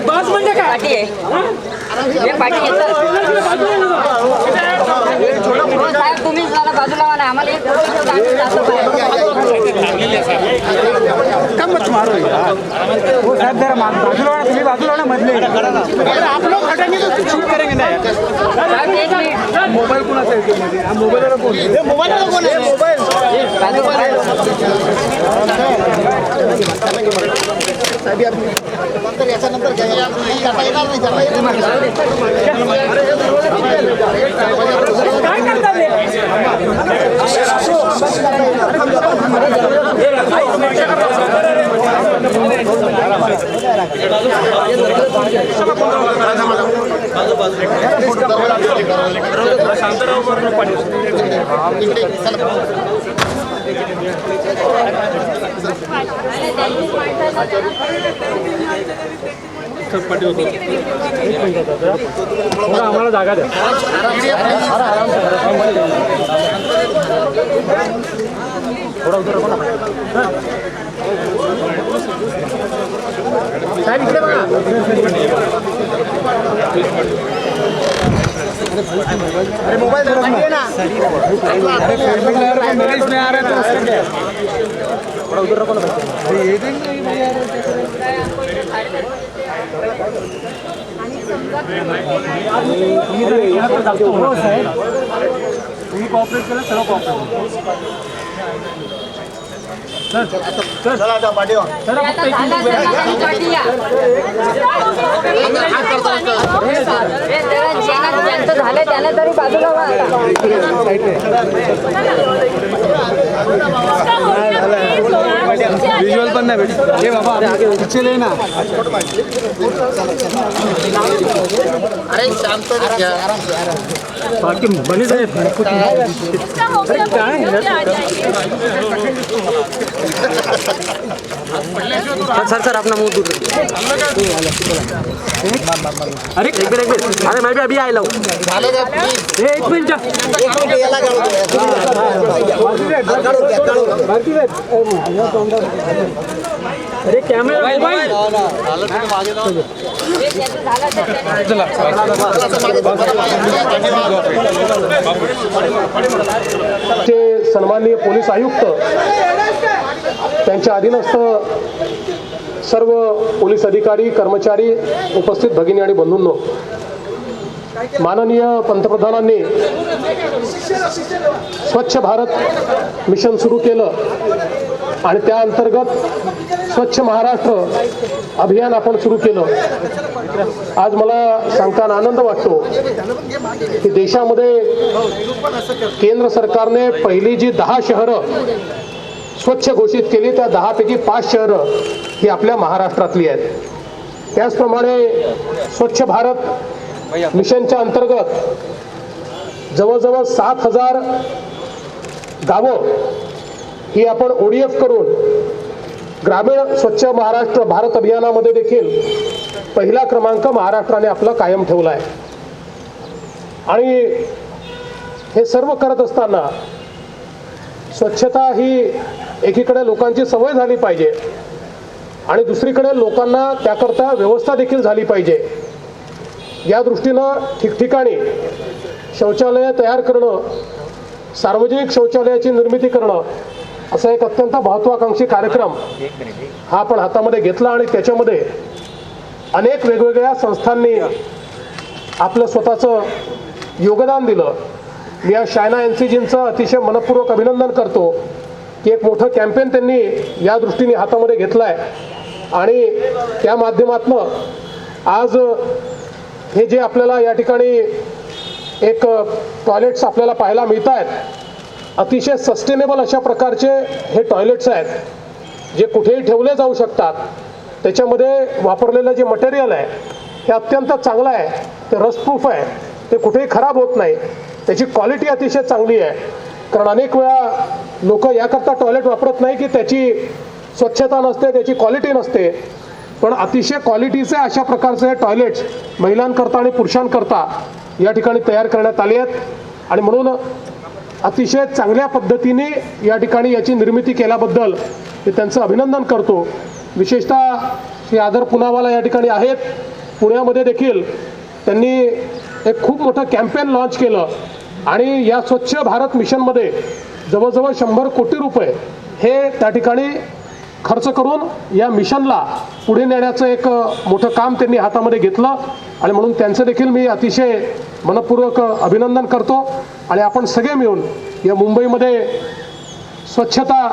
बस म्हणजे काय पार्टी आहे एक पार्टी आहे साहेब तुम्ही जरा बाजूला वाला आम्हाला एक कम मत मारो यार वो साहब जरा बाजूला वाला तुम्ही बाजूला वाला मधले आप लोग हटेंगे तो शूट करेंगे ना मोबाईल कोणाचा आहे मध्ये हा मोबाईल वाला कोण आहे मोबाईल वाला कोण आहे मोबाईल साहेब आप नंतर याच्यानंतर काय करता येणार नाही काय करता ते आम्हाला जागा द्या थोडा उतर साहेब इकडे बघा अरे मोबाइल ना मेरे इसमें आ रहा है तो थोड़ा उधर रखो ना ये देंगे तुम्ही कॉपरेट केलं सर्व कॉपरेट चला आता पाठी चला झालं त्याला तरी बाजूला विजुअल पण नाही भेट हे बाबा आगे पीछे ले ना अरे शांत बाकी बनी साहेब सर अपना मुंह दूर अरे एक मिनट अरे मैं भी अभी आया हूँ एक मिनट अरे कैमरा मोबाइल ते सन्माननीय पोलीस आयुक्त त्यांच्या अधीनस्थ सर्व पोलीस अधिकारी कर्मचारी उपस्थित भगिनी आणि बंधूंनो माननीय पंतप्रधानांनी स्वच्छ भारत मिशन सुरू केलं आणि त्या अंतर्गत स्वच्छ महाराष्ट्र अभियान आपण सुरू केलं। आज मला सांगताना आनंद वाटतो की देशामध्ये केंद्र सरकारने पहिली जी 10 शहरं स्वच्छ घोषित केली त्या 10 पैकी 5 शहरं ही आपल्या महाराष्ट्रातली आहेत। त्याचप्रमाणे स्वच्छ भारत मिशनच्या अंतर्गत जवळजवळ 7000 गावं ही आपण ODF करून ग्रामीण स्वच्छ महाराष्ट्र भारत अभियानामध्ये देखील पहिला क्रमांक महाराष्ट्राने आपला कायम ठेवला आहे। आणि हे सर्व करत असताना स्वच्छता ही एकीकडे लोकांची सवय झाली पाहिजे आणि दुसरीकडे लोकांना त्याकरता व्यवस्था देखील झाली पाहिजे। या दृष्टीनं ठिकठिकाणी शौचालय तयार करणं, सार्वजनिक शौचालयाची निर्मिती करणं असा एक अत्यंत महत्त्वाकांक्षी कार्यक्रम हा आपण हातामध्ये घेतला आणि त्याच्यामध्ये अनेक वेगवेगळ्या संस्थांनी आपलं स्वतःचं योगदान दिलं। मी या शायना NCGचं अतिशय मनपूर्वक अभिनंदन करतो की एक मोठं कॅम्पेन त्यांनी या दृष्टीने हातामध्ये घेतलं आहे आणि त्या माध्यमातून आज हे जे आपल्याला या ठिकाणी एक टॉयलेट्स आपल्याला पाहायला मिळत आहेत, अतिशय सस्टेनेबल अशा प्रकारचे हे टॉयलेट्स आहेत जे कुठेही ठेवले जाऊ शकतात। त्याच्यामध्ये वापरलेलं जे मटेरियल आहे हे अत्यंत चांगलं आहे। ते रस्टप्रूफ आहे, ते कुठेही खराब होत नाही, त्याची क्वालिटी अतिशय चांगली आहे. कारण अनेक वेळा लोक याकरता टॉयलेट वापरत नाही की त्याची स्वच्छता नसते, त्याची क्वालिटी नसते, पण अतिशय क्वालिटीचे अशा प्रकारचे टॉयलेट्स महिलांकरता आणि पुरुषांकरता या ठिकाणी तयार करण्यात आले आहेत. आणि म्हणून अतिशय चांगल्या पद्धतीने या ठिकाणी याची निर्मिती केल्याबद्दल मी त्यांचं अभिनंदन करतो. विशेषतः श्री आदर पुनावाला या ठिकाणी आहेत. पुण्यामध्ये देखील त्यांनी एक खूप मोठं कॅम्पेन लॉन्च केलं आणि या स्वच्छ भारत मिशनमध्ये जवळजवळ 100 कोटी रुपये हे त्या ठिकाणी खर्च करून या मिशनला पुढे नेण्याचं एक मोठं काम त्यांनी हातामध्ये घेतलं. आणि म्हणून त्यांचं देखील मी अतिशय मनपूर्वक अभिनंदन करतो. आणि आपण सगळे मिळून या मुंबईमध्ये स्वच्छता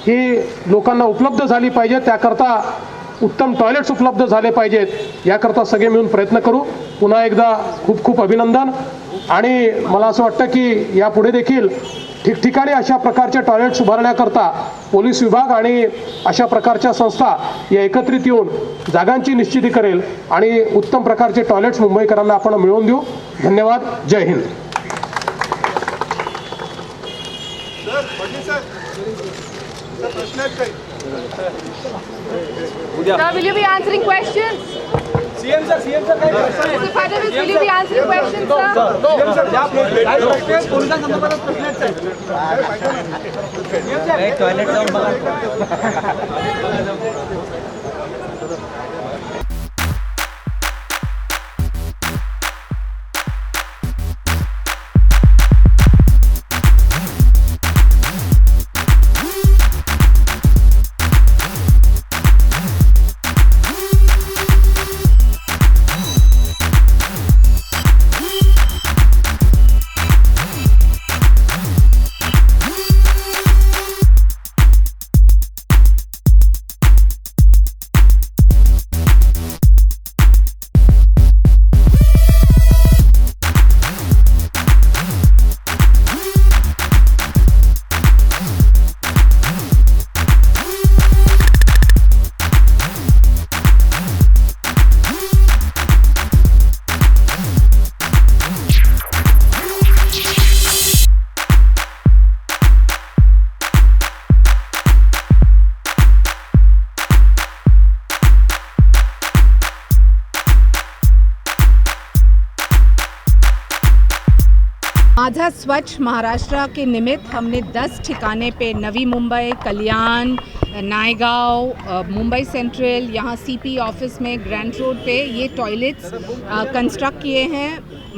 ही लोकांना उपलब्ध झाली पाहिजे, त्याकरता उत्तम टॉयलेट्स उपलब्ध झाले पाहिजेत, याकरता सगळे मिळून प्रयत्न करू. पुन्हा एकदा खूप खूप अभिनंदन. आणि मला असं वाटतं की यापुढे देखील ठिकठिकाणी अशा प्रकारचे टॉयलेट्स उभारण्याकरता पोलीस विभाग आणि अशा प्रकारच्या संस्था या एकत्रित येऊन जागांची निश्चिती करेल आणि उत्तम प्रकारचे टॉयलेट्स मुंबईकरांना आपण मिळवून देऊ. धन्यवाद. जय Hind. Sir, will you be answering questions? CM sir काय Mr. Fadnavis, will you be answering questions, sir? CM sir या प्रश्न पोलिसांसंदर्भात प्रश्न आहेत. टॉयलेट जाऊन बघा. माझा स्वच्छ महाराष्ट्र के निमित्त हमने 10 ठिकाने पे नवी मुंबई, कल्याण, नायगांव, मुंबई सेंट्रल, यहाँ सीपी ऑफिस में ग्रैंड रोड पे ये टॉयलेट्स कंस्ट्रक्ट किए हैं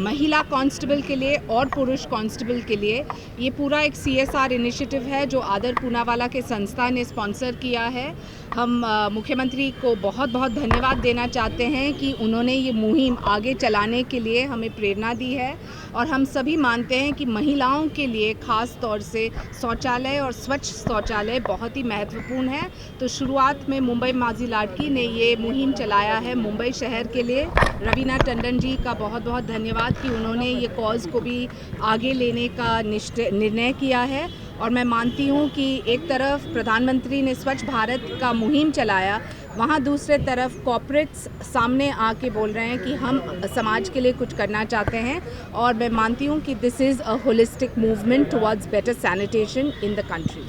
महिला कांस्टेबल के लिए और पुरुष कांस्टेबल के लिए. ये पूरा एक CSR इनिशिएटिव है जो आदर पूनावाला के संस्था ने स्पॉन्सर किया है. हम मुख्यमंत्री को बहुत बहुत धन्यवाद देना चाहते हैं कि उन्होंने ये मुहिम आगे चलाने के लिए हमें प्रेरणा दी है. और हम सभी मानते हैं कि महिलाओं के लिए ख़ास तौर से शौचालय और स्वच्छ शौचालय बहुत ही महत्वपूर्ण है. तो शुरुआत में मुंबई माजी लाडकी ने ये मुहिम चलाया है मुंबई शहर के लिए. रवीना टंडन जी का बहुत बहुत धन्यवाद कि उन्होंने ये कॉज को भी आगे लेने का निर्णय किया है. और मैं मानती हूँ कि एक तरफ प्रधानमंत्री ने स्वच्छ भारत का मुहिम चलाया, वहाँ दूसरे तरफ कॉर्पोरेट्स सामने आके बोल रहे हैं कि हम समाज के लिए कुछ करना चाहते हैं. और मैं मानती हूँ कि this is a holistic movement towards better sanitation in the country.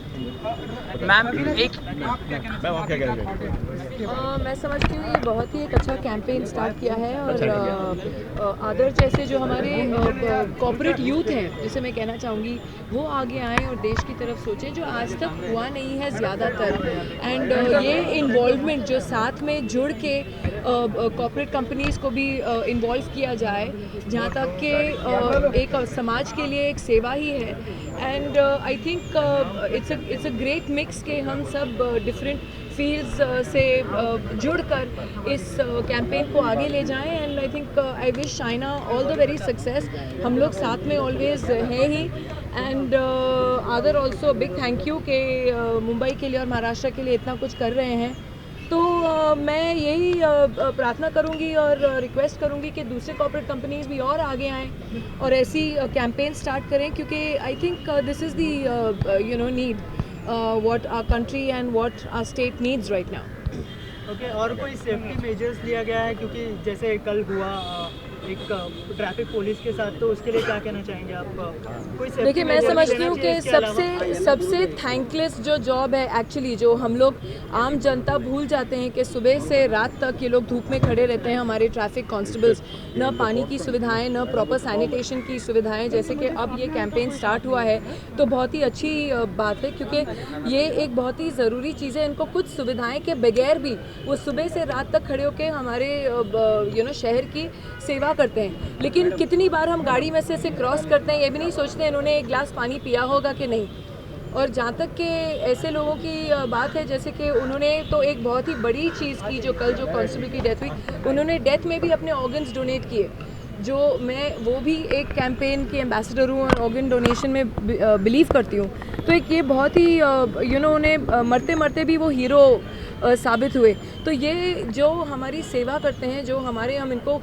Ma'am एक मैं समझती हूँ ये बहुत ही एक अच्छा कैंपेन स्टार्ट किया है. और आदर जैसे जो हमारे कॉर्पोरेट यूथ हैं, जिसे मैं कहना चाहूँगी वो आगे आएँ और देश की तरफ सोचें, जो आज तक हुआ नहीं है ज़्यादातर. एंड ये इन्वॉल्वमेंट जो साथ में जुड़ के कॉर्पोरेट कंपनीज़ को भी इन्वॉल्व किया जाए, जहाँ तक कि एक समाज के लिए एक सेवा ही है. And I think it's a great mix के हम सब डिफरेंट फील्ड्स से जुड़कर इस कैंपेन को आगे ले जाएं. And I think I wish Shaina all the very success. हम लोग साथ में ऑलवेज हैं ही. And other also big thank you कि मुंबई के लिए और महाराष्ट्र के लिए इतना कुछ कर रहे हैं. तो मैं यही प्रार्थना करूंगी और रिक्वेस्ट करूंगी कि दूसरे कॉर्पोरेट कंपनीज भी और आगे आएँ और ऐसी कैंपेन स्टार्ट करें, क्योंकि I think this is the need what our country and what our state needs right now. Okay. और कोई सेफ्टी मेजर्स लिया गया है, क्योंकि जैसे कल हुआ एक ट्रैफिक पुलिस के साथ, तो उसके लिए क्या कहना चाहेंगे आप? कोई safety देखिए, मैं measure समझती लेना हूँ चाहिए कि इसके अलावा? सबसे थैंकलेस जो जॉब है एक्चुअली, जो हम लोग आम जनता भूल जाते हैं कि सुबह से रात तक ये लोग धूप में खड़े रहते हैं, हमारे ट्रैफिक कांस्टेबल्स, न पानी की सुविधाएं, न प्रॉपर सैनिटेशन की सुविधाएं। जैसे कि अब ये कैंपेन स्टार्ट हुआ है तो बहुत ही अच्छी बात है, क्योंकि ये एक बहुत ही ज़रूरी चीज़ है। इनको कुछ सुविधाएं के बगैर भी वो सुबह से रात तक खड़े होकर हमारे शहर की सेवा करते हैं। लेकिन कितनी बार हम गाड़ी में से क्रॉस करते हैं, ये भी नहीं सोचते इन्होंने एक गिलास पानी पिया होगा कि नहीं। और जहाँ तक कि ऐसे लोगों की बात है, जैसे कि उन्होंने तो एक बहुत ही बड़ी चीज़ की, जो कल जो कांस्टेबल की डेथ हुई, उन्होंने डेथ में भी अपने ऑर्गन्स डोनेट किए। जो मैं वो भी एक कैंपेन की एम्बेसडर हूँ और ऑर्गन डोनेशन में बिलीव करती हूँ। तो एक ये बहुत ही उन्हें मरते मरते भी वो हीरो साबित हुए। तो ये जो हमारी सेवा करते हैं, जो हमारे, हम इनको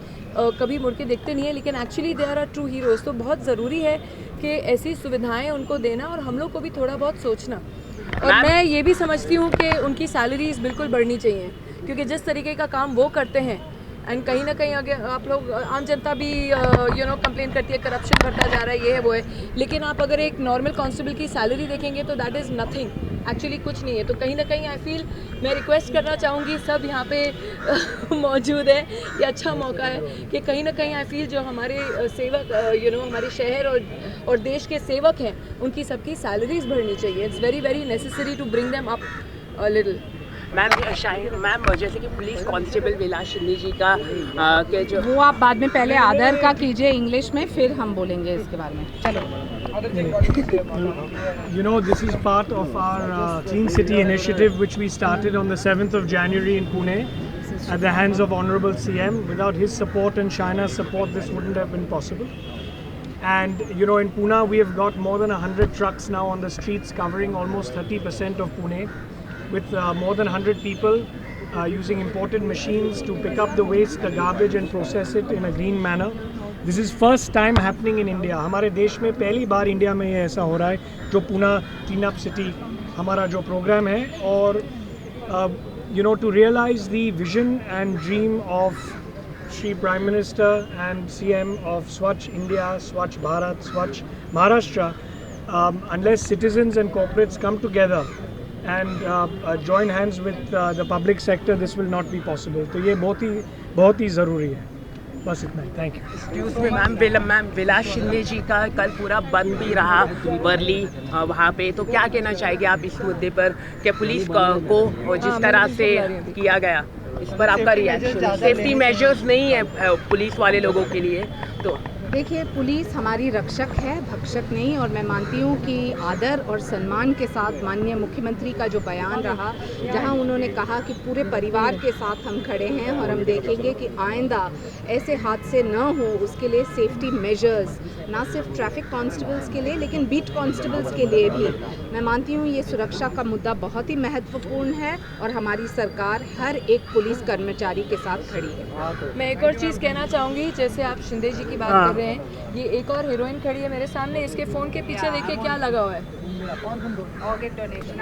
कभी मुड़ के देखते नहीं है, लेकिन actually they are true heroes. तो बहुत ज़रूरी है कि ऐसी सुविधाएं उनको देना और हम लोग को भी थोड़ा बहुत सोचना। और मैं ये भी समझती हूँ कि उनकी सैलरीज बिल्कुल बढ़नी चाहिए, क्योंकि जिस तरीके का काम वो करते हैं, एंड कहीं ना कहीं आगे आप लोग, आम जनता भी कंप्लेन करती है करप्शन बढ़ता जा रहा है, ये है वो है। लेकिन आप अगर एक नॉर्मल कांस्टेबल की सैलरी देखेंगे तो दैट इज़ नथिंग, एक्चुअली कुछ नहीं है। तो कहीं ना कहीं आई फील, मैं रिक्वेस्ट करना चाहूँगी सब यहाँ पे मौजूद है, ये अच्छा मौका है कि कहीं ना कहीं आई फील जो हमारे सेवक हमारे शहर और देश के सेवक हैं, उनकी सबकी सैलरीज बढ़नी चाहिए। It's very very necessary to bring them up a little. Ma'am जैसे कि पुलिस कांस्टेबल विलास शिंदे जी का के जो, वो आप बाद में पहले आदर का कीजिए इंग्लिश में, फिर हम बोलेंगे इसके बारे में। चलो। You know, this is part of our Clean City initiative, which we started on the 7th of January in Pune at the hands of Honorable CM. Without his support and Shina's support, this wouldn't have been possible. And in Pune, we have got more than 100 trucks now on the streets, covering almost 30% of Pune, with more than 100 people using imported machines to pick up the waste, the garbage, and process it in a green manner. This is first time happening in India. हमारे देश में पहली बार India में ये ऐसा हो रहा है, जो पुणे क्लीन अप सिटी हमारा जो प्रोग्राम है। और to realize the vision and dream of Shri Prime Minister and CM of Swachh India, Swachh Bharat, Swachh Maharashtra, unless citizens and corporates come together and join hands with the public sector, this will not be possible. तो ये बहुत ही ज़रूरी है। बस इतना ही, thank you. Excuse me ma'am, Vilas Shinde ji का कल पूरा बंद भी रहा वर्ली वहाँ पे, तो क्या कहना चाहेंगे आप इस मुद्दे पर कि पुलिस को जिस तरह से किया गया, इस पर आपका रिएक्शन? सेफ्टी मेजर्स नहीं है पुलिस वाले लोगों के लिए। तो देखिए, पुलिस हमारी रक्षक है, भक्षक नहीं। और मैं मानती हूँ कि आदर और सम्मान के साथ माननीय मुख्यमंत्री का जो बयान रहा, जहाँ उन्होंने कहा कि पूरे परिवार के साथ हम खड़े हैं और हम देखेंगे कि आइंदा ऐसे हादसे न हो, उसके लिए सेफ्टी मेजर्स, ना सिर्फ ट्रैफिक कांस्टेबल्स के लिए लेकिन बीट कांस्टेबल्स के लिए भी। मैं मानती हूँ ये सुरक्षा का मुद्दा बहुत ही महत्वपूर्ण है और हमारी सरकार हर एक पुलिस कर्मचारी के साथ खड़ी है। मैं एक और चीज़ कहना चाहूँगी, जैसे आप शिंदे जी की बात कर रहे हैं, ये एक और हीरोइन खड़ी है मेरे सामने, इसके फ़ोन के पीछे देखिए क्या लगा हुआ है,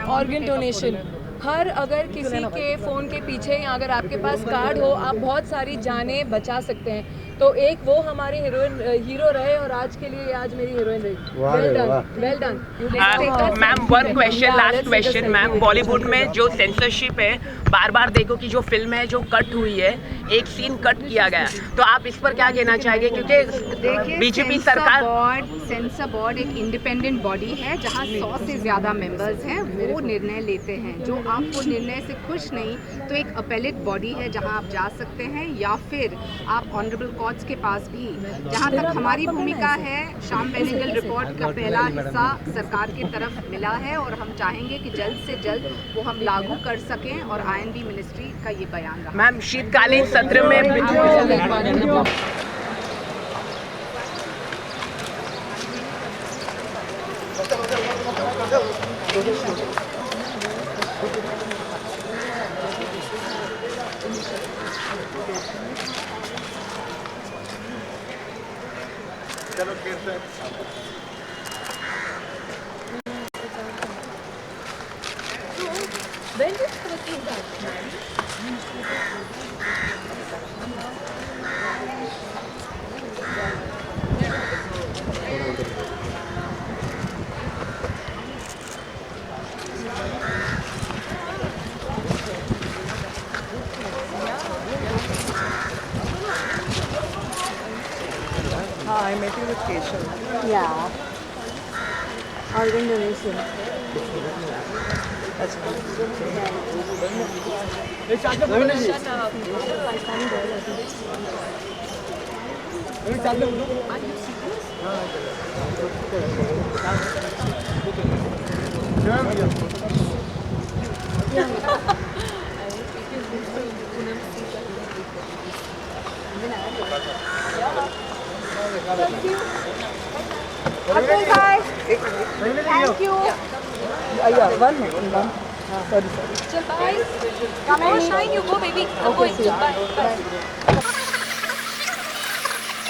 ऑर्गन डोनेशन। हर अगर किसी के फ़ोन के पीछे या अगर आपके पास कार्ड हो, आप बहुत सारी जानें बचा सकते हैं। तो एक वो हमारे हीरो रहे और आज के लिए आज मेरी हीरोइन रही। Well done. Ma'am one question, last question ma'am, Bollywood में जो सेंसरशिप है, बार बार देखो कि जो फिल्म है जो कट हुई है, एक सीन कट किया गया, तो आप इस पर क्या कहना चाहेंगे? क्योंकि बीजेपी सरकार, सेंसर बोर्ड एक इंडिपेंडेंट बॉडी है जहां 100 से ज़्यादा मेंबर्स हैं, वो निर्णय लेते हैं। जो आप वो निर्णय से खुश नहीं, तो एक अपेलेट बॉडी है जहां आप जा सकते हैं, या फिर आप ऑनरेबल कोर्ट्स के पास भी। जहां तक हमारी भूमिका है, शाम बेनेगल रिपोर्ट का पहला हिस्सा सरकार की तरफ मिला है और हम चाहेंगे कि जल्द से जल्द वो हम लागू कर सकें, और INB मिनिस्ट्री का ये बयान रहा। मैम शीतकालीन सत्र में When did you that? I met you with Keshav. Yeah. Organ donation. That's Okay, guys. Thank you. yeah, one minute. Sorry. Come and Shine, you go, baby. I'm going. Bye.